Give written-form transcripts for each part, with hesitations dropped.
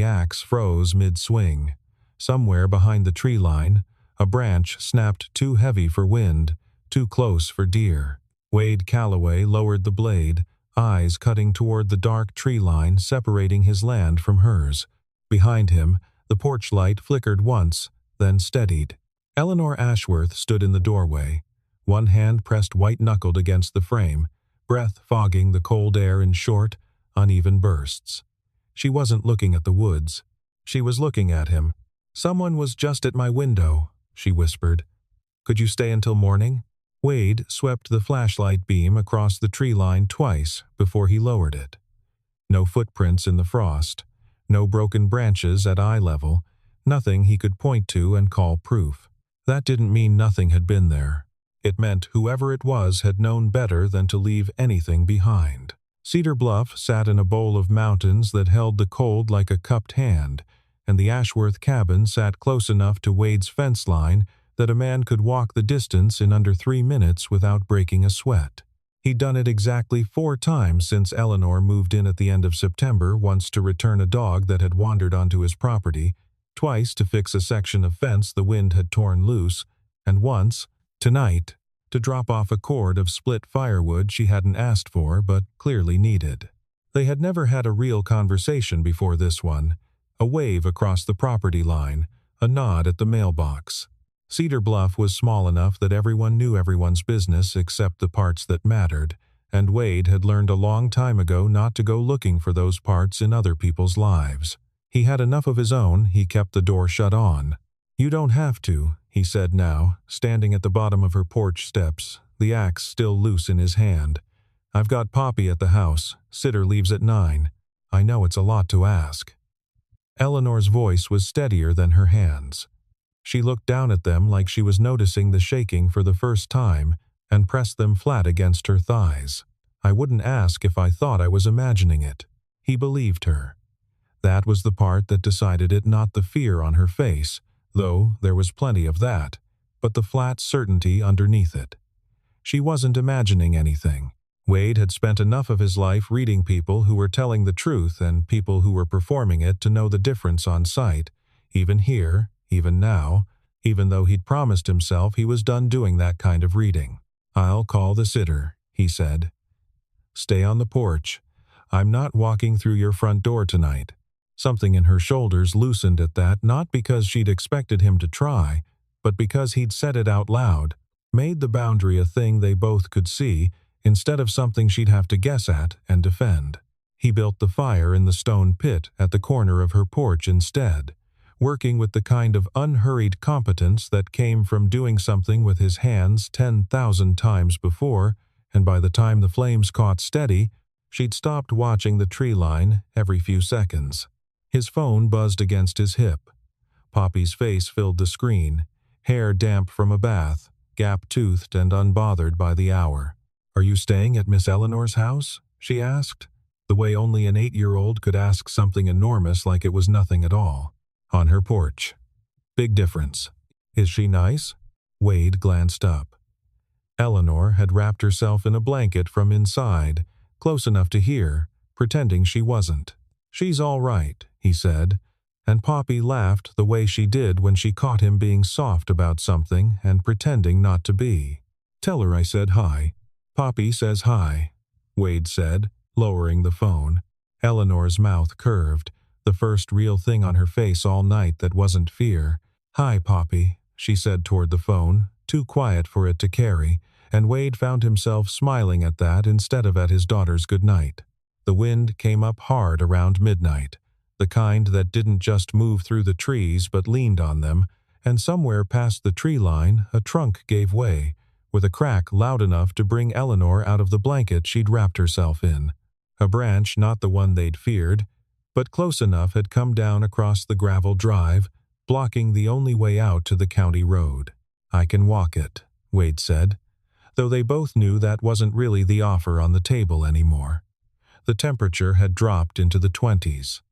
axe froze mid-swing. Somewhere behind the tree line, a branch snapped too heavy for wind, too close for deer. Wade Calloway lowered the blade, eyes cutting toward the dark tree line separating his land from hers. Behind him, the porch light flickered once, then steadied. Eleanor Ashworth stood in the doorway, one hand pressed white-knuckled against the frame, breath fogging the cold air in short, uneven bursts. She wasn't looking at the woods. She was looking at him. "Someone was just at my window," she whispered. "Could you stay until morning?" Wade swept the flashlight beam across the tree line twice before he lowered it. No footprints in the frost, no broken branches at eye level, nothing he could point to and call proof. That didn't mean nothing had been there. It meant whoever it was had known better than to leave anything behind. Cedar Bluff sat in a bowl of mountains that held the cold like a cupped hand, and the Ashworth cabin sat close enough to Wade's fence line that a man could walk the distance in under 3 minutes without breaking a sweat. He'd done it exactly 4 times since Eleanor moved in at the end of September, once to return a dog that had wandered onto his property, twice to fix a section of fence the wind had torn loose, and once, tonight, to drop off a cord of split firewood she hadn't asked for but clearly needed. They had never had a real conversation before this one, a wave across the property line, a nod at the mailbox. Cedar Bluff was small enough that everyone knew everyone's business except the parts that mattered, and Wade had learned a long time ago not to go looking for those parts in other people's lives. He had enough of his own, he kept the door shut on. "You don't have to," he said now, standing at the bottom of her porch steps, the axe still loose in his hand. "I've got Poppy at the house. Sitter leaves at 9. I know it's a lot to ask." Eleanor's voice was steadier than her hands. She looked down at them like she was noticing the shaking for the first time and pressed them flat against her thighs. "I wouldn't ask if I thought I was imagining it." He believed her. That was the part that decided it, not the fear on her face, though there was plenty of that, but the flat certainty underneath it. She wasn't imagining anything. Wade had spent enough of his life reading people who were telling the truth and people who were performing it to know the difference on sight, even here, even now, even though he'd promised himself he was done doing that kind of reading. "I'll call the sitter," he said. "Stay on the porch. I'm not walking through your front door tonight." Something in her shoulders loosened at that, not because she'd expected him to try, but because he'd said it out loud, made the boundary a thing they both could see, instead of something she'd have to guess at and defend. He built the fire in the stone pit at the corner of her porch instead, working with the kind of unhurried competence that came from doing something with his hands 10,000 times before, and by the time the flames caught steady, she'd stopped watching the tree line every few seconds. His phone buzzed against his hip. Poppy's face filled the screen, hair damp from a bath, gap-toothed and unbothered by the hour. "Are you staying at Miss Eleanor's house?" she asked, the way only an 8-year-old could ask something enormous like it was nothing at all. "On her porch." "Big difference." "Is she nice?" Wade glanced up. Eleanor had wrapped herself in a blanket from inside, close enough to hear, pretending she wasn't. "She's all right," he said, and Poppy laughed the way she did when she caught him being soft about something and pretending not to be. "Tell her I said hi." "Poppy says hi," Wade said, lowering the phone. Eleanor's mouth curved, the first real thing on her face all night that wasn't fear. "Hi, Poppy," she said toward the phone, too quiet for it to carry, and Wade found himself smiling at that instead of at his daughter's goodnight. The wind came up hard around midnight, the kind that didn't just move through the trees but leaned on them, and somewhere past the tree line a trunk gave way, with a crack loud enough to bring Eleanor out of the blanket she'd wrapped herself in. A branch, not the one they'd feared, but close enough, had come down across the gravel drive, blocking the only way out to the county road. "I can walk it," Wade said, though they both knew that wasn't really the offer on the table anymore. The temperature had dropped into the 20s.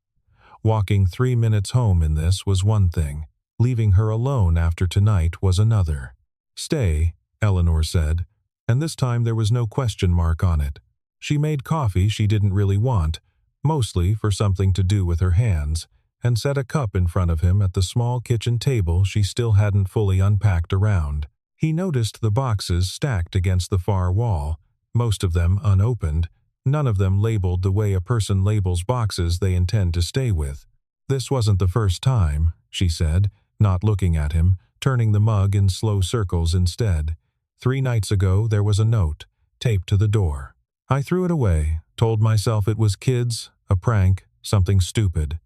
Walking 3 minutes home in this was one thing. Leaving her alone after tonight was another. "Stay," Eleanor said, and this time there was no question mark on it. She made coffee she didn't really want, mostly for something to do with her hands, and set a cup in front of him at the small kitchen table she still hadn't fully unpacked around. He noticed the boxes stacked against the far wall, most of them unopened, none of them labeled the way a person labels boxes they intend to stay with. "This wasn't the first time," she said, not looking at him, turning the mug in slow circles instead. "3 nights ago there was a note, taped to the door. I threw it away, told myself it was kids, a prank, something stupid."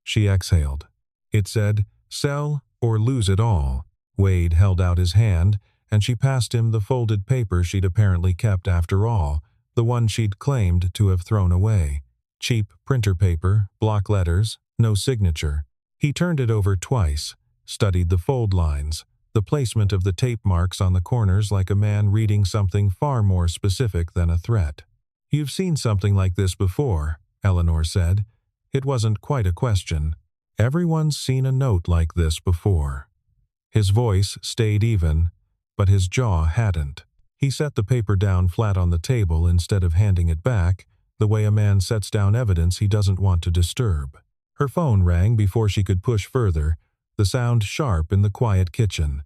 She exhaled. It said, "Sell or lose it all." Wade held out his hand, and she passed him the folded paper she'd apparently kept after all, the one she'd claimed to have thrown away. Cheap printer paper, block letters, no signature. He turned it over twice, studied the fold lines, the placement of the tape marks on the corners like a man reading something far more specific than a threat. "You've seen something like this before," Eleanor said. It wasn't quite a question. "Everyone's seen a note like this before." His voice stayed even, but his jaw hadn't. He set the paper down flat on the table instead of handing it back, the way a man sets down evidence he doesn't want to disturb. Her phone rang before she could push further, the sound sharp in the quiet kitchen.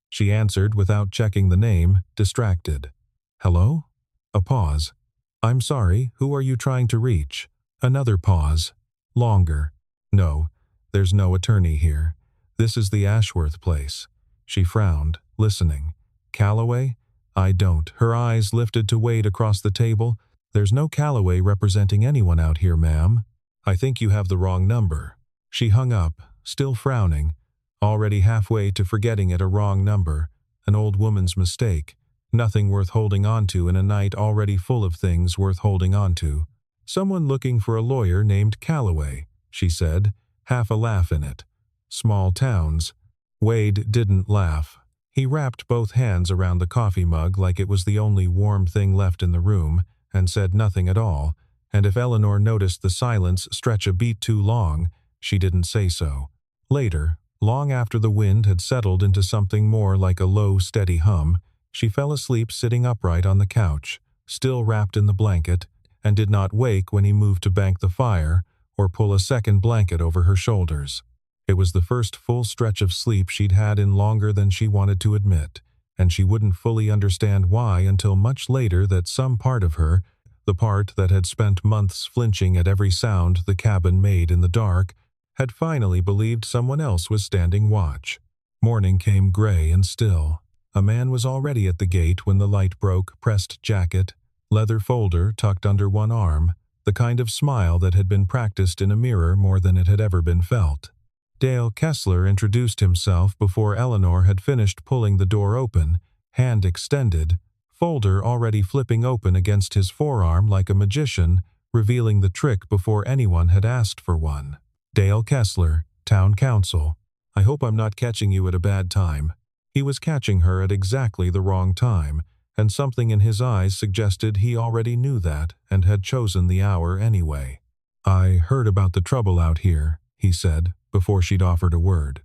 She answered without checking the name, distracted. "Hello?" A pause. "I'm sorry, who are you trying to reach?" Another pause. Longer. "No, there's no attorney here. This is the Ashworth place." She frowned, listening. "Calloway? I don't." Her eyes lifted to Wade across the table. "There's no Calloway representing anyone out here, ma'am. I think you have the wrong number." She hung up, still frowning, already halfway to forgetting it a wrong number, an old woman's mistake, nothing worth holding on to in a night already full of things worth holding on to. "Someone looking for a lawyer named Calloway," she said, half a laugh in it. "Small towns." Wade didn't laugh. He wrapped both hands around the coffee mug like it was the only warm thing left in the room, and said nothing at all, and if Eleanor noticed the silence stretch a beat too long, she didn't say so. Later, long after the wind had settled into something more like a low, steady hum, she fell asleep sitting upright on the couch, still wrapped in the blanket, and did not wake when he moved to bank the fire or pull a second blanket over her shoulders. It was the first full stretch of sleep she'd had in longer than she wanted to admit, and she wouldn't fully understand why until much later that some part of her, the part that had spent months flinching at every sound the cabin made in the dark, had finally believed someone else was standing watch. Morning came gray and still. A man was already at the gate when the light broke, pressed jacket, leather folder tucked under one arm, the kind of smile that had been practiced in a mirror more than it had ever been felt. Dale Kessler introduced himself before Eleanor had finished pulling the door open, hand extended, folder already flipping open against his forearm like a magician, revealing the trick before anyone had asked for one. "Dale Kessler, Town Council. I hope I'm not catching you at a bad time." He was catching her at exactly the wrong time, and something in his eyes suggested he already knew that and had chosen the hour anyway. "I heard about the trouble out here," he said, before she'd offered a word.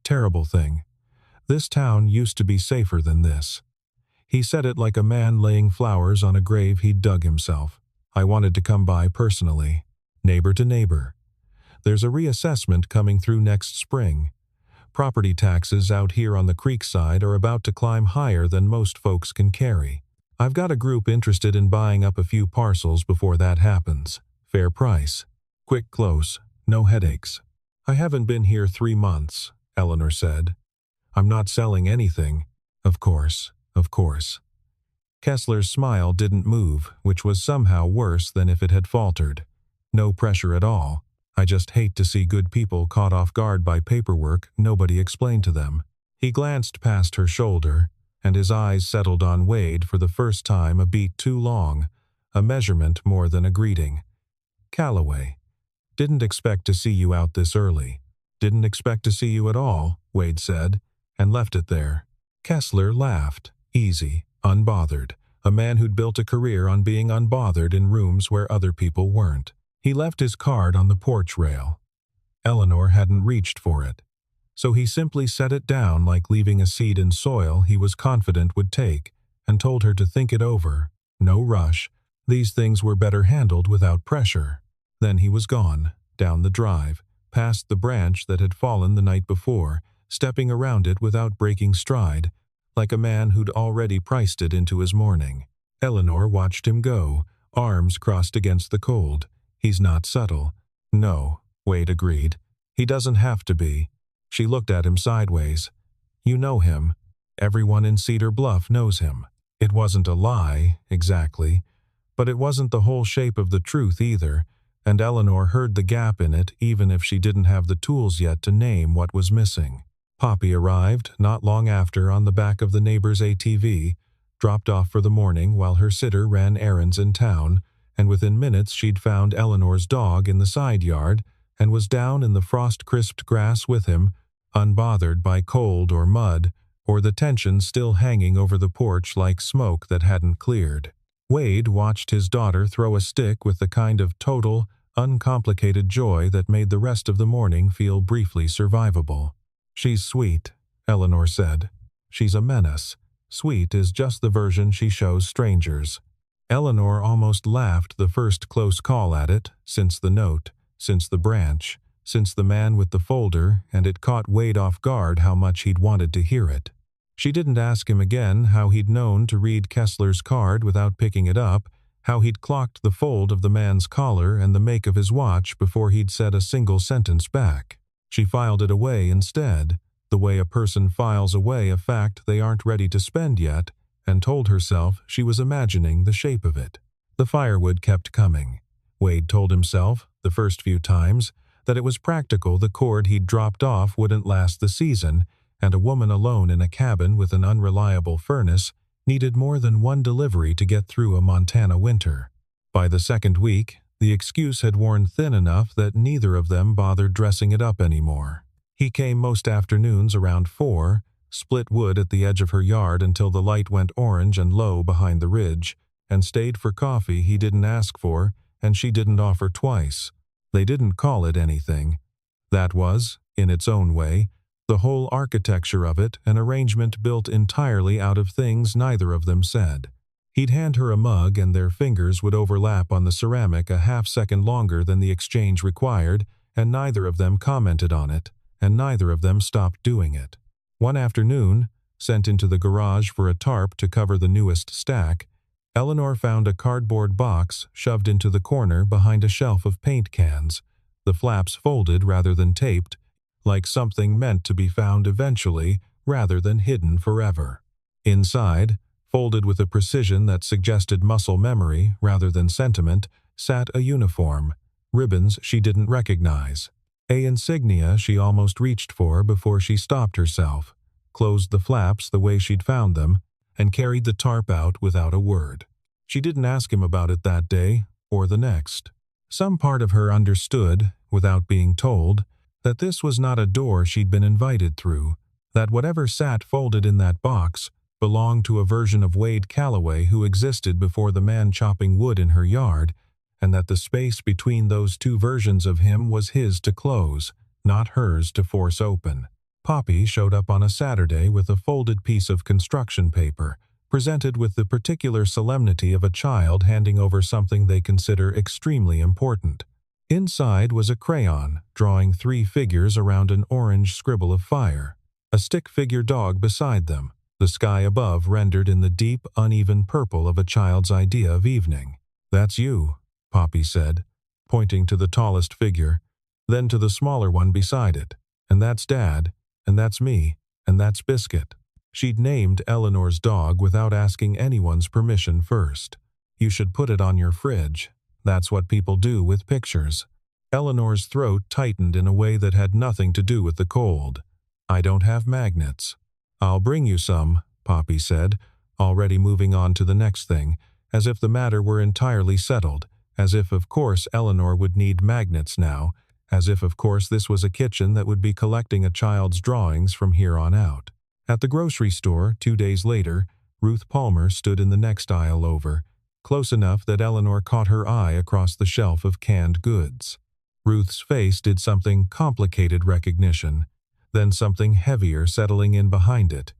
"Terrible thing. This town used to be safer than this." He said it like a man laying flowers on a grave he'd dug himself. "I wanted to come by personally, neighbor to neighbor. There's a reassessment coming through next spring. Property taxes out here on the creek side are about to climb higher than most folks can carry. I've got a group interested in buying up a few parcels before that happens. Fair price. Quick close. No headaches." "I haven't been here 3 months, Eleanor said. "I'm not selling anything." Of course. Kessler's smile didn't move, which was somehow worse than if it had faltered. "No pressure at all. I just hate to see good people caught off guard by paperwork nobody explained to them." He glanced past her shoulder, and his eyes settled on Wade for the first time a beat too long, a measurement more than a greeting. "Calloway. Didn't expect to see you out this early." "Didn't expect to see you at all," Wade said, and left it there. Kessler laughed, easy, unbothered, a man who'd built a career on being unbothered in rooms where other people weren't. He left his card on the porch rail. Eleanor hadn't reached for it, so he simply set it down like leaving a seed in soil he was confident would take, and told her to think it over. No rush. These things were better handled without pressure. Then he was gone, down the drive, past the branch that had fallen the night before, stepping around it without breaking stride, like a man who'd already priced it into his morning. Eleanor watched him go, arms crossed against the cold. He's not subtle. No, Wade agreed. He doesn't have to be. She looked at him sideways. You know him. Everyone in Cedar Bluff knows him. It wasn't a lie, exactly, but it wasn't the whole shape of the truth either, and Eleanor heard the gap in it even if she didn't have the tools yet to name what was missing. Poppy arrived not long after on the back of the neighbor's ATV, dropped off for the morning while her sitter ran errands in town, and within minutes she'd found Eleanor's dog in the side yard and was down in the frost-crisped grass with him, unbothered by cold or mud, or the tension still hanging over the porch like smoke that hadn't cleared. Wade watched his daughter throw a stick with the kind of total, uncomplicated joy that made the rest of the morning feel briefly survivable. She's sweet, Eleanor said. She's a menace. Sweet is just the version she shows strangers. Eleanor almost laughed the first close call at it, since the note, since the branch, since the man with the folder, and it caught Wade off guard how much he'd wanted to hear it. She didn't ask him again how he'd known to read Kessler's card without picking it up, how he'd clocked the fold of the man's collar and the make of his watch before he'd said a single sentence back. She filed it away instead, the way a person files away a fact they aren't ready to spend yet, and told herself she was imagining the shape of it. The firewood kept coming. Wade told himself, the first few times, that it was practical the cord he'd dropped off wouldn't last the season, and a woman alone in a cabin with an unreliable furnace needed more than one delivery to get through a Montana winter. By the second week, the excuse had worn thin enough that neither of them bothered dressing it up anymore. He came most afternoons around 4, split wood at the edge of her yard until the light went orange and low behind the ridge, and stayed for coffee he didn't ask for and she didn't offer twice. They didn't call it anything. That was, in its own way, the whole architecture of it, an arrangement built entirely out of things neither of them said. He'd hand her a mug and their fingers would overlap on the ceramic a half-second longer than the exchange required, and neither of them commented on it, and neither of them stopped doing it. One afternoon, sent into the garage for a tarp to cover the newest stack, Eleanor found a cardboard box shoved into the corner behind a shelf of paint cans, the flaps folded rather than taped, like something meant to be found eventually rather than hidden forever. Inside, folded with a precision that suggested muscle memory rather than sentiment, sat a uniform, ribbons she didn't recognize. A insignia she almost reached for before she stopped herself, closed the flaps the way she'd found them, and carried the tarp out without a word. She didn't ask him about it that day, or the next. Some part of her understood, without being told, that this was not a door she'd been invited through, that whatever sat folded in that box belonged to a version of Wade Calloway who existed before the man chopping wood in her yard, and that the space between those two versions of him was his to close, not hers to force open. Poppy showed up on a Saturday with a folded piece of construction paper, presented with the particular solemnity of a child handing over something they consider extremely important. Inside was a crayon, drawing 3 figures around an orange scribble of fire, a stick-figure dog beside them, the sky above rendered in the deep, uneven purple of a child's idea of evening. "That's you," Poppy said, pointing to the tallest figure, then to the smaller one beside it. "And that's Dad. And that's me, and that's Biscuit." She'd named Eleanor's dog without asking anyone's permission first. "You should put it on your fridge. That's what people do with pictures." Eleanor's throat tightened in a way that had nothing to do with the cold. "I don't have magnets." "I'll bring you some," Poppy said, already moving on to the next thing, as if the matter were entirely settled, as if of course Eleanor would need magnets now, as if of course this was a kitchen that would be collecting a child's drawings from here on out. At the grocery store, 2 days later, Ruth Palmer stood in the next aisle over, close enough that Eleanor caught her eye across the shelf of canned goods. Ruth's face did something complicated recognition, then something heavier settling in behind it.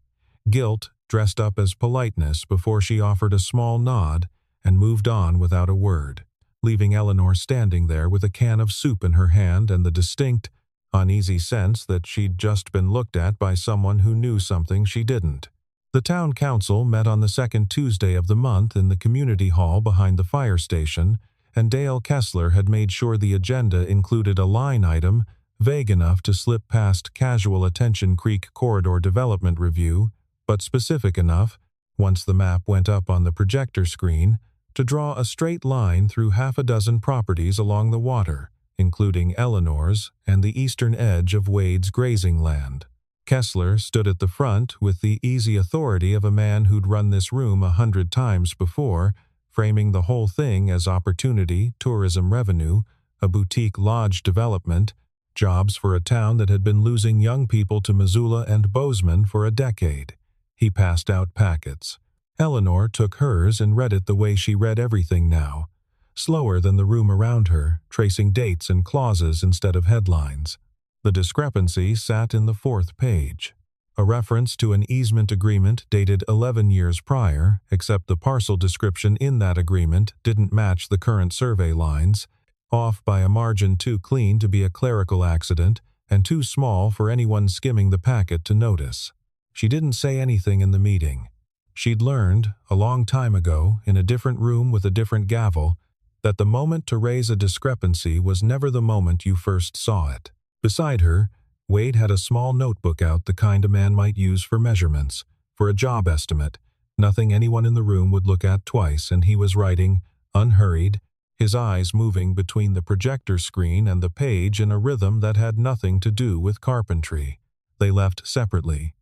Guilt dressed up as politeness before she offered a small nod and moved on without a word, leaving Eleanor standing there with a can of soup in her hand and the distinct, uneasy sense that she'd just been looked at by someone who knew something she didn't. The town council met on the second Tuesday of the month in the community hall behind the fire station, and Dale Kessler had made sure the agenda included a line item vague enough to slip past casual attention Creek Corridor Development Review, but specific enough, once the map went up on the projector screen, to draw a straight line through half a dozen properties along the water, including Eleanor's and the eastern edge of Wade's grazing land. Kessler stood at the front with the easy authority of a man who'd run this room 100 times before, framing the whole thing as opportunity, tourism revenue, a boutique lodge development, jobs for a town that had been losing young people to Missoula and Bozeman for a decade. He passed out packets. Eleanor took hers and read it the way she read everything now, slower than the room around her, tracing dates and clauses instead of headlines. The discrepancy sat in the fourth page. A reference to an easement agreement dated 11 years prior, except the parcel description in that agreement didn't match the current survey lines, off by a margin too clean to be a clerical accident and too small for anyone skimming the packet to notice. She didn't say anything in the meeting. She'd learned, a long time ago, in a different room with a different gavel, that the moment to raise a discrepancy was never the moment you first saw it. Beside her, Wade had a small notebook out, the kind a man might use for measurements, for a job estimate, nothing anyone in the room would look at twice, and he was writing, unhurried, his eyes moving between the projector screen and the page in a rhythm that had nothing to do with carpentry. They left separately,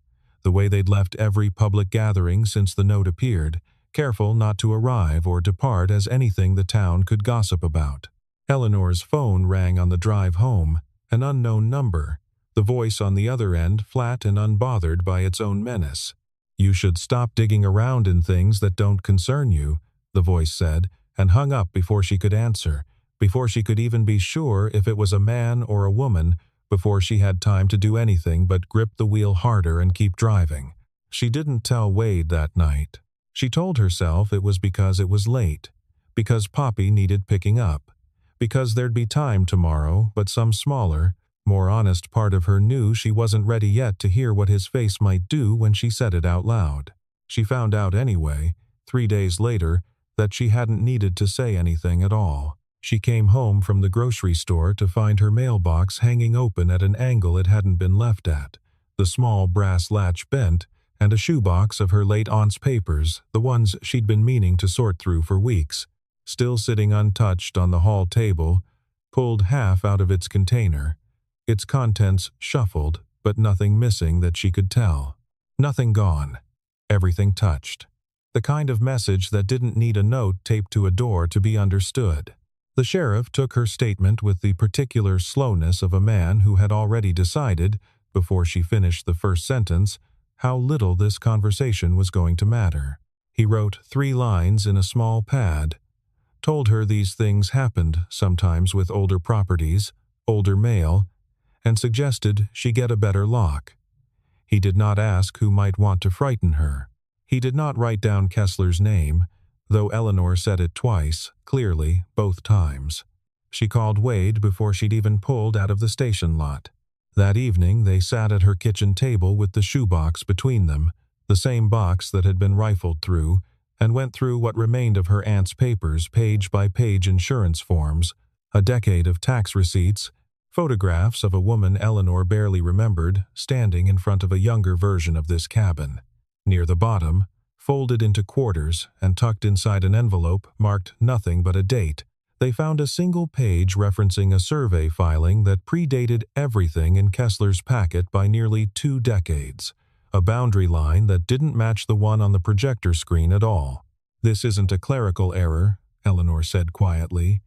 the way they'd left every public gathering since the note appeared, careful not to arrive or depart as anything the town could gossip about. Eleanor's phone rang on the drive home, an unknown number, the voice on the other end flat and unbothered by its own menace. "You should stop digging around in things that don't concern you," the voice said, and hung up before she could answer, before she could even be sure if it was a man or a woman, before she had time to do anything but grip the wheel harder and keep driving. She didn't tell Wade that night. She told herself it was because it was late, because Poppy needed picking up, because there'd be time tomorrow, but some smaller, more honest part of her knew she wasn't ready yet to hear what his face might do when she said it out loud. She found out anyway, 3 days later, that she hadn't needed to say anything at all. She came home from the grocery store to find her mailbox hanging open at an angle it hadn't been left at, the small brass latch bent, and a shoebox of her late aunt's papers, the ones she'd been meaning to sort through for weeks, still sitting untouched on the hall table, pulled half out of its container, its contents shuffled, but nothing missing that she could tell. Nothing gone. Everything touched. The kind of message that didn't need a note taped to a door to be understood. The sheriff took her statement with the particular slowness of a man who had already decided, before she finished the first sentence, how little this conversation was going to matter. He wrote 3 lines in a small pad, told her these things happened sometimes with older properties, older mail, and suggested she get a better lock. He did not ask who might want to frighten her. He did not write down Kessler's name, though Eleanor said it twice, clearly, both times. She called Wade before she'd even pulled out of the station lot. That evening they sat at her kitchen table with the shoebox between them, the same box that had been rifled through, and went through what remained of her aunt's papers, page-by-page insurance forms, a decade of tax receipts, photographs of a woman Eleanor barely remembered, standing in front of a younger version of this cabin. Near the bottom, folded into quarters and tucked inside an envelope marked nothing but a date, they found a single page referencing a survey filing that predated everything in Kessler's packet by nearly 2 decades, a boundary line that didn't match the one on the projector screen at all. "This isn't a clerical error," Eleanor said quietly.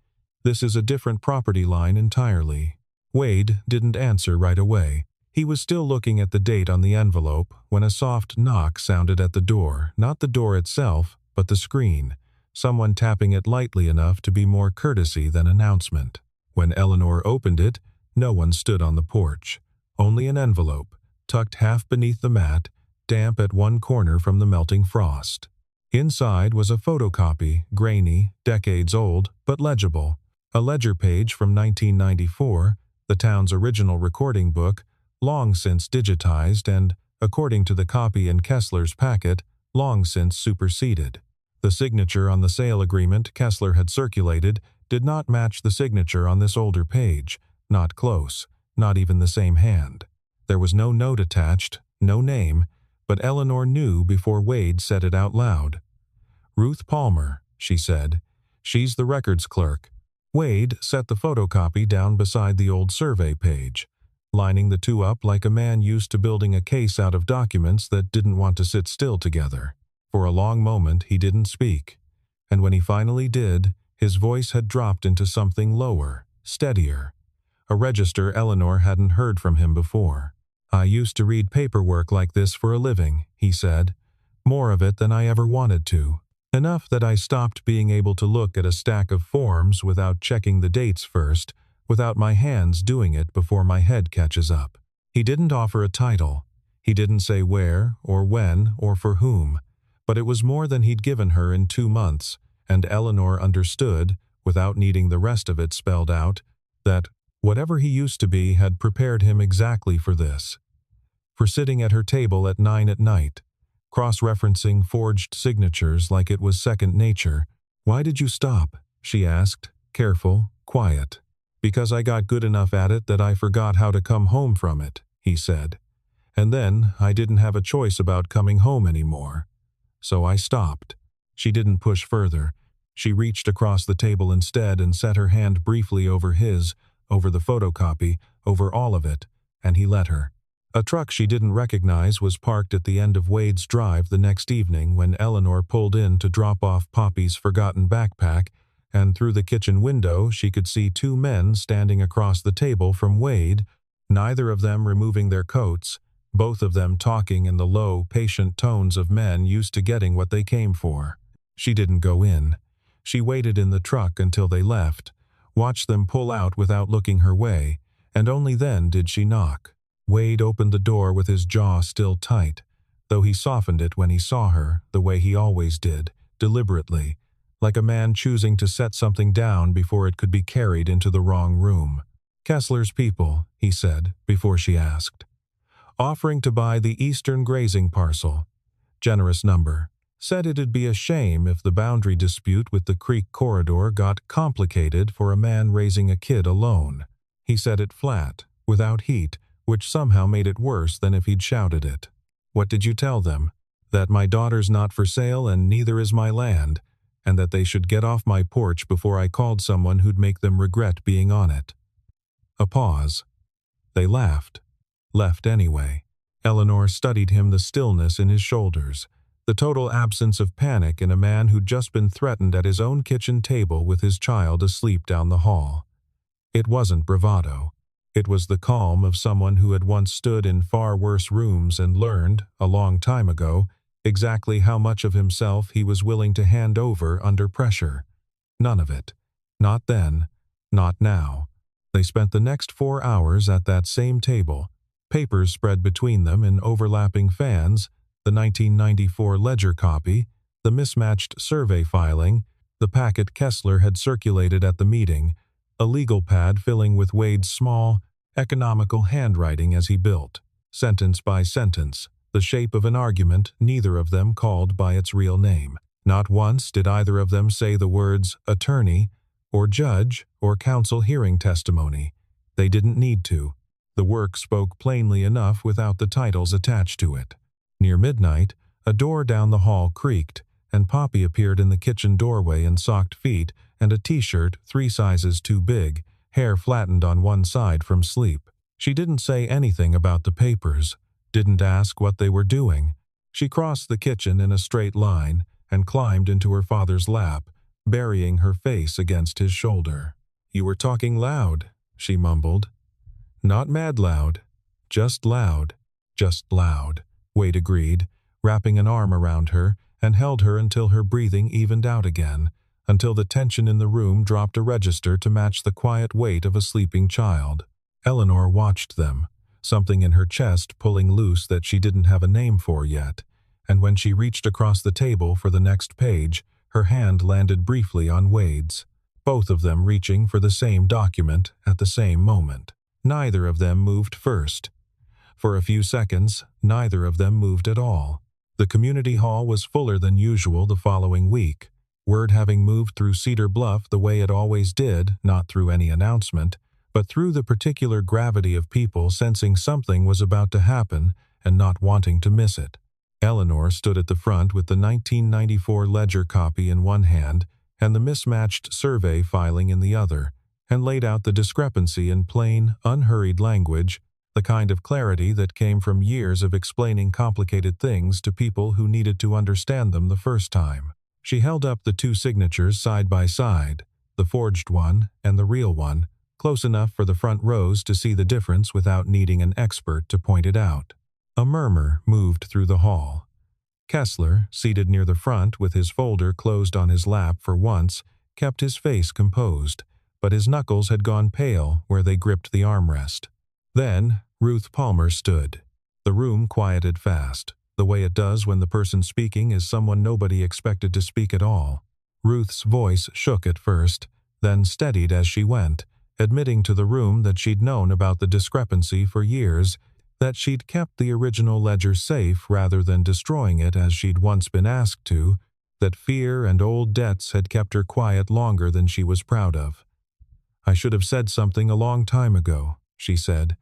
"This is a different property line entirely." Wade didn't answer right away. He was still looking at the date on the envelope when a soft knock sounded at the door, not the door itself, but the screen, someone tapping it lightly enough to be more courtesy than announcement. When Eleanor opened it, no one stood on the porch. Only an envelope, tucked half beneath the mat, damp at one corner from the melting frost. Inside was a photocopy, grainy, decades old, but legible. A ledger page from 1994, the town's original recording book, long since digitized and, according to the copy in Kessler's packet, long since superseded. The signature on the sale agreement Kessler had circulated did not match the signature on this older page, not close, not even the same hand. There was no note attached, no name, but Eleanor knew before Wade said it out loud. "Ruth Palmer," she said. "She's the records clerk." Wade set the photocopy down beside the old survey page, lining the two up like a man used to building a case out of documents that didn't want to sit still together. For a long moment he didn't speak, and when he finally did, his voice had dropped into something lower, steadier. A register Eleanor hadn't heard from him before. "I used to read paperwork like this for a living," he said. "More of it than I ever wanted to. Enough that I stopped being able to look at a stack of forms without checking the dates first, without my hands doing it before my head catches up." He didn't offer a title. He didn't say where, or when, or for whom. But it was more than he'd given her in 2 months, and Eleanor understood, without needing the rest of it spelled out, that whatever he used to be had prepared him exactly for this. For sitting at her table at 9 at night, cross-referencing forged signatures like it was second nature. "Why did you stop?" she asked, careful, quiet. "Because I got good enough at it that I forgot how to come home from it," he said. "And then I didn't have a choice about coming home anymore. So I stopped." She didn't push further. She reached across the table instead and set her hand briefly over his, over the photocopy, over all of it, and he let her. A truck she didn't recognize was parked at the end of Wade's drive the next evening when Eleanor pulled in to drop off Poppy's forgotten backpack, and through the kitchen window she could see 2 men standing across the table from Wade, neither of them removing their coats, both of them talking in the low, patient tones of men used to getting what they came for. She didn't go in. She waited in the truck until they left, watched them pull out without looking her way, and only then did she knock. Wade opened the door with his jaw still tight, though he softened it when he saw her, the way he always did, deliberately, like a man choosing to set something down before it could be carried into the wrong room. "Kessler's people," he said, before she asked. "Offering to buy the eastern grazing parcel. Generous number. Said it'd be a shame if the boundary dispute with the creek corridor got complicated for a man raising a kid alone." He said it flat, without heat, which somehow made it worse than if he'd shouted it. "What did you tell them? That my daughter's not for sale and neither is my land, and that they should get off my porch before I called someone who'd make them regret being on it." A pause. They laughed. Left anyway. Eleanor studied him, the stillness in his shoulders, the total absence of panic in a man who'd just been threatened at his own kitchen table with his child asleep down the hall. It wasn't bravado. It was the calm of someone who had once stood in far worse rooms and learned, a long time ago, exactly how much of himself he was willing to hand over under pressure. None of it. Not then. Not now. They spent the next 4 hours at that same table, papers spread between them in overlapping fans, the 1994 ledger copy, the mismatched survey filing, the packet Kessler had circulated at the meeting, a legal pad filling with Wade's small, economical handwriting as he built, sentence by sentence, the shape of an argument neither of them called by its real name. Not once did either of them say the words attorney, or judge, or counsel hearing testimony. They didn't need to. The work spoke plainly enough without the titles attached to it. Near midnight, a door down the hall creaked, and Poppy appeared in the kitchen doorway in socked feet and a t-shirt 3 sizes too big, hair flattened on one side from sleep. She didn't say anything about the papers, didn't ask what they were doing. She crossed the kitchen in a straight line and climbed into her father's lap, burying her face against his shoulder. "You were talking loud," she mumbled. "Not mad loud. Just loud. Just loud," Wade agreed, wrapping an arm around her, and held her until her breathing evened out again, until the tension in the room dropped a register to match the quiet weight of a sleeping child. Eleanor watched them, something in her chest pulling loose that she didn't have a name for yet, and when she reached across the table for the next page, her hand landed briefly on Wade's, both of them reaching for the same document at the same moment. Neither of them moved first. For a few seconds, neither of them moved at all. The community hall was fuller than usual the following week, word having moved through Cedar Bluff the way it always did, not through any announcement, but through the particular gravity of people sensing something was about to happen and not wanting to miss it. Eleanor stood at the front with the 1994 ledger copy in one hand and the mismatched survey filing in the other, and laid out the discrepancy in plain, unhurried language, the kind of clarity that came from years of explaining complicated things to people who needed to understand them the first time. She held up the two signatures side by side, the forged one and the real one, close enough for the front rows to see the difference without needing an expert to point it out. A murmur moved through the hall. Kessler, seated near the front with his folder closed on his lap for once, kept his face composed, but his knuckles had gone pale where they gripped the armrest. Then Ruth Palmer stood. The room quieted fast, the way it does when the person speaking is someone nobody expected to speak at all. Ruth's voice shook at first, then steadied as she went, admitting to the room that she'd known about the discrepancy for years, that she'd kept the original ledger safe rather than destroying it as she'd once been asked to, that fear and old debts had kept her quiet longer than she was proud of. "I should have said something a long time ago," she said.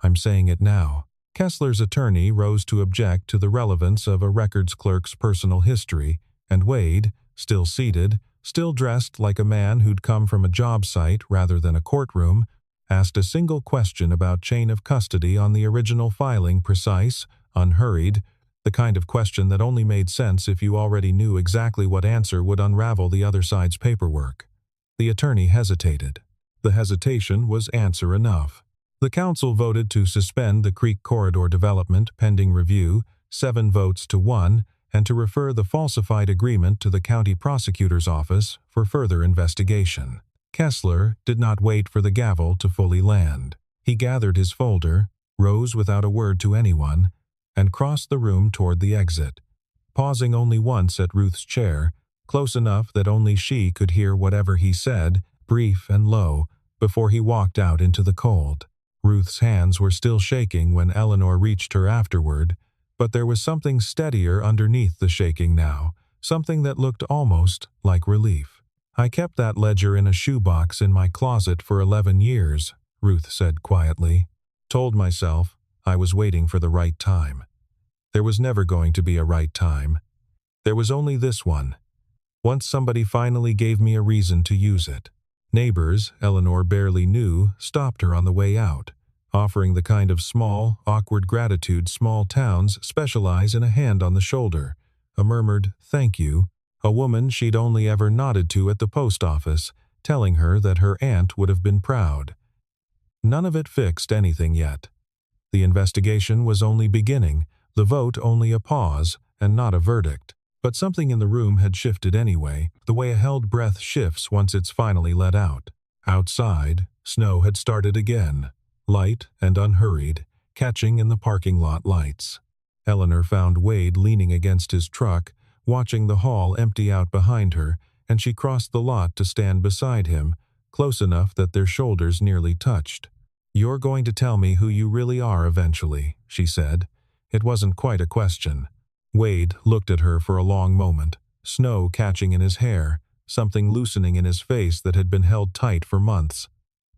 "I'm saying it now." Kessler's attorney rose to object to the relevance of a records clerk's personal history, and Wade, still seated, still dressed like a man who'd come from a job site rather than a courtroom, asked a single question about chain of custody on the original filing, precise, unhurried, the kind of question that only made sense if you already knew exactly what answer would unravel the other side's paperwork. The attorney hesitated. The hesitation was answer enough. The council voted to suspend the Creek Corridor development pending review, 7 votes to 1, and to refer the falsified agreement to the county prosecutor's office for further investigation. Kessler did not wait for the gavel to fully land. He gathered his folder, rose without a word to anyone, and crossed the room toward the exit, pausing only once at Ruth's chair, close enough that only she could hear whatever he said, brief and low, before he walked out into the cold. Ruth's hands were still shaking when Eleanor reached her afterward, but there was something steadier underneath the shaking now, something that looked almost like relief. "I kept that ledger in a shoebox in my closet for 11 years, Ruth said quietly. "Told myself I was waiting for the right time. There was never going to be a right time. There was only this one. Once somebody finally gave me a reason to use it." Neighbors, Eleanor barely knew, stopped her on the way out, offering the kind of small, awkward gratitude small towns specialize in: a hand on the shoulder, a murmured "thank you," a woman she'd only ever nodded to at the post office, telling her that her aunt would have been proud. None of it fixed anything yet. The investigation was only beginning, the vote only a pause, and not a verdict. But something in the room had shifted anyway, the way a held breath shifts once it's finally let out. Outside, snow had started again, light and unhurried, catching in the parking lot lights. Eleanor found Wade leaning against his truck, watching the hall empty out behind her, and she crossed the lot to stand beside him, close enough that their shoulders nearly touched. "You're going to tell me who you really are eventually," she said. It wasn't quite a question. Wade looked at her for a long moment, snow catching in his hair, something loosening in his face that had been held tight for months.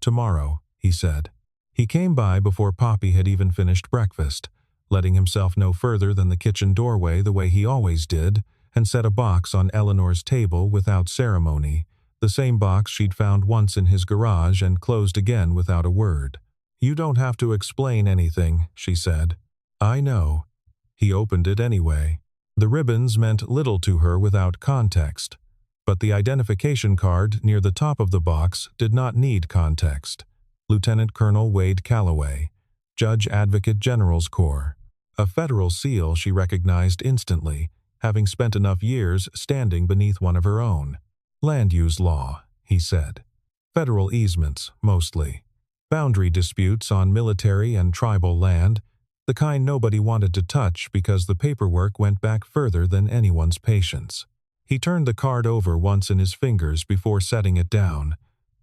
"Tomorrow," he said. He came by before Poppy had even finished breakfast, letting himself no further than the kitchen doorway the way he always did, and set a box on Eleanor's table without ceremony, the same box she'd found once in his garage and closed again without a word. "You don't have to explain anything," she said. "I know." He opened it anyway. The ribbons meant little to her without context, but the identification card near the top of the box did not need context. Lieutenant Colonel Wade Calloway, Judge Advocate General's Corps. A federal seal she recognized instantly, having spent enough years standing beneath one of her own. "Land use law," he said. "Federal easements, mostly. Boundary disputes on military and tribal land, the kind nobody wanted to touch because the paperwork went back further than anyone's patience." He turned the card over once in his fingers before setting it down.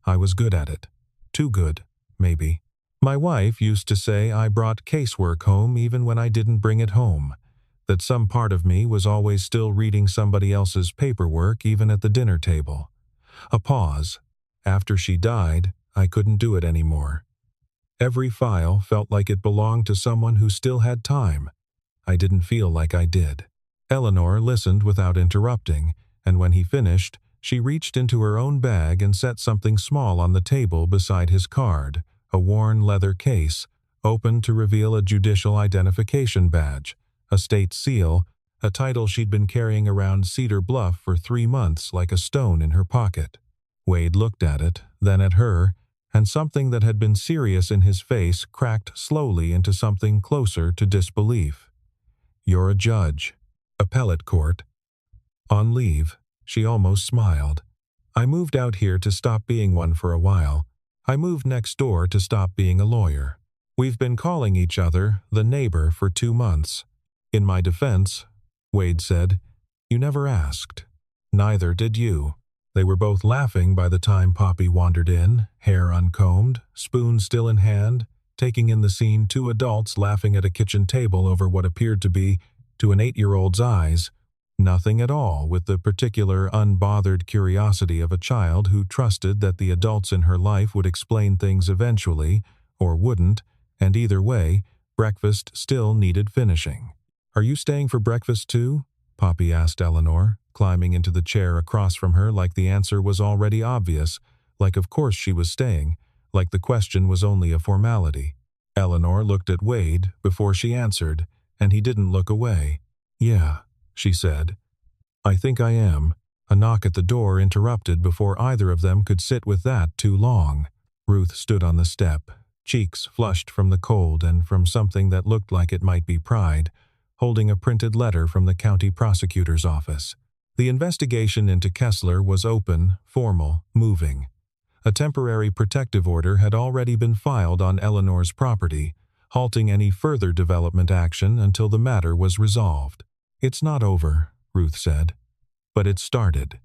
"I was good at it. Too good, maybe." My wife used to say I brought casework home even when I didn't bring it home, that some part of me was always still reading somebody else's paperwork even at the dinner table. A pause. After she died, I couldn't do it anymore. Every file felt like it belonged to someone who still had time. I didn't feel like I did. Eleanor listened without interrupting, and when he finished, she reached into her own bag and set something small on the table beside his card, a worn leather case, opened to reveal a judicial identification badge, a state seal, a title she'd been carrying around Cedar Bluff for 3 months like a stone in her pocket. Wade looked at it, then at her, and something that had been serious in his face cracked slowly into something closer to disbelief. "You're a judge. Appellate court." On leave, she almost smiled. "I moved out here to stop being one for a while. I moved next door to stop being a lawyer. We've been calling each other the neighbor for 2 months. In my defense," Wade said, "you never asked. Neither did you." They were both laughing by the time Poppy wandered in, hair uncombed, spoon still in hand, taking in the scene two adults laughing at a kitchen table over what appeared to be, to an 8-year-old's eyes, nothing at all with the particular unbothered curiosity of a child who trusted that the adults in her life would explain things eventually, or wouldn't, and either way, breakfast still needed finishing. "Are you staying for breakfast too?" Poppy asked Eleanor, climbing into the chair across from her like the answer was already obvious, like of course she was staying, like the question was only a formality. Eleanor looked at Wade before she answered, and he didn't look away. "Yeah," she said. "I think I am." A knock at the door interrupted before either of them could sit with that too long. Ruth stood on the step, cheeks flushed from the cold and from something that looked like it might be pride, holding a printed letter from the county prosecutor's office. The investigation into Kessler was open, formal, moving. A temporary protective order had already been filed on Eleanor's property, halting any further development action until the matter was resolved. "It's not over," Ruth said, "but it started.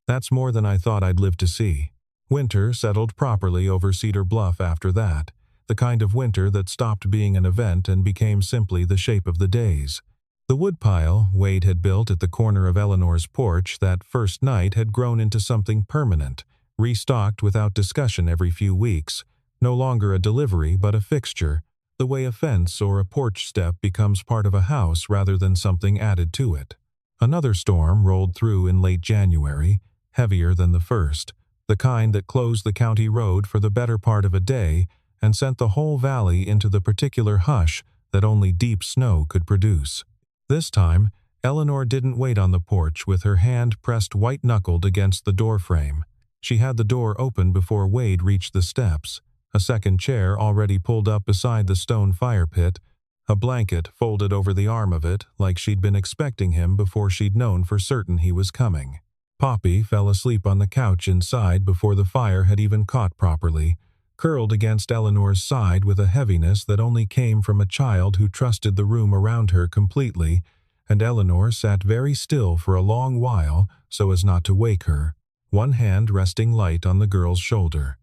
That's more than I thought I'd live to see." Winter settled properly over Cedar Bluff after that, the kind of winter that stopped being an event and became simply the shape of the days. The woodpile Wade had built at the corner of Eleanor's porch that first night had grown into something permanent, restocked without discussion every few weeks, no longer a delivery but a fixture, the way a fence or a porch step becomes part of a house rather than something added to it. Another storm rolled through in late January, heavier than the first, the kind that closed the county road for the better part of a day and sent the whole valley into the particular hush that only deep snow could produce. This time, Eleanor didn't wait on the porch with her hand pressed white-knuckled against the doorframe. She had the door open before Wade reached the steps, a second chair already pulled up beside the stone fire pit, a blanket folded over the arm of it like she'd been expecting him before she'd known for certain he was coming. Poppy fell asleep on the couch inside before the fire had even caught properly, curled against Eleanor's side with a heaviness that only came from a child who trusted the room around her completely, and Eleanor sat very still for a long while so as not to wake her, one hand resting light on the girl's shoulder.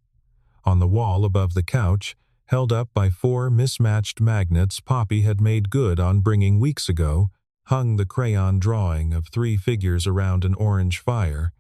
On the wall above the couch, held up by 4 mismatched magnets Poppy had made good on bringing weeks ago, hung the crayon drawing of 3 figures around an orange fire,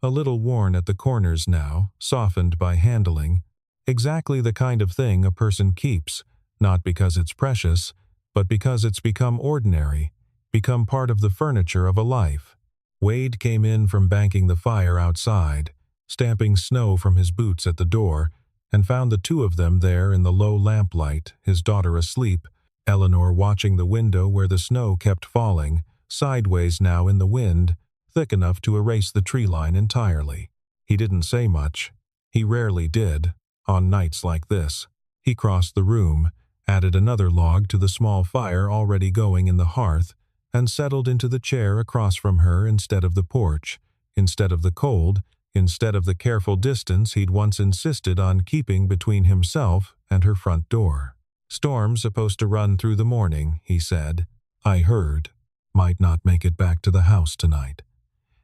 a little worn at the corners now, softened by handling. Exactly the kind of thing a person keeps, not because it's precious, but because it's become ordinary, become part of the furniture of a life. Wade came in from banking the fire outside, stamping snow from his boots at the door, and found the two of them there in the low lamplight, his daughter asleep, Eleanor watching the window where the snow kept falling, sideways now in the wind, thick enough to erase the tree line entirely. He didn't say much. He rarely did. On nights like this, he crossed the room, added another log to the small fire already going in the hearth, and settled into the chair across from her instead of the porch, instead of the cold, instead of the careful distance he'd once insisted on keeping between himself and her front door. "Storm's supposed to run through the morning," he said. "I heard. Might not make it back to the house tonight."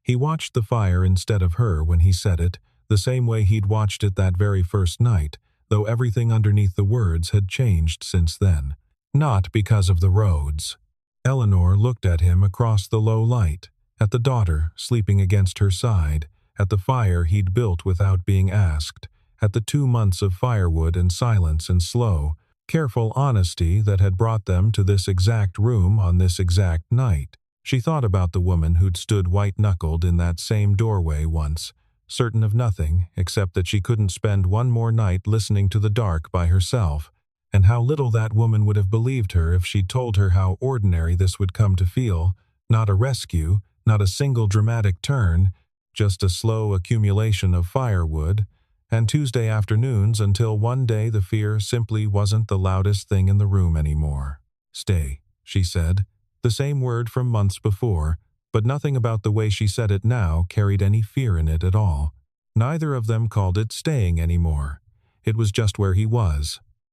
He watched the fire instead of her when he said it, the same way he'd watched it that very first night, though everything underneath the words had changed since then. Not because of the roads. Eleanor looked at him across the low light, at the daughter sleeping against her side, at the fire he'd built without being asked, at the 2 months of firewood and silence and slow, careful honesty that had brought them to this exact room on this exact night. She thought about the woman who'd stood white-knuckled in that same doorway once, certain of nothing except that she couldn't spend one more night listening to the dark by herself, and how little that woman would have believed her if she'd told her how ordinary this would come to feel, not a rescue, not a single dramatic turn, just a slow accumulation of firewood, and Tuesday afternoons until one day the fear simply wasn't the loudest thing in the room anymore. "Stay," she said, the same word from months before, but nothing about the way she said it now carried any fear in it at all. Neither of them called it staying anymore. It was just where he was,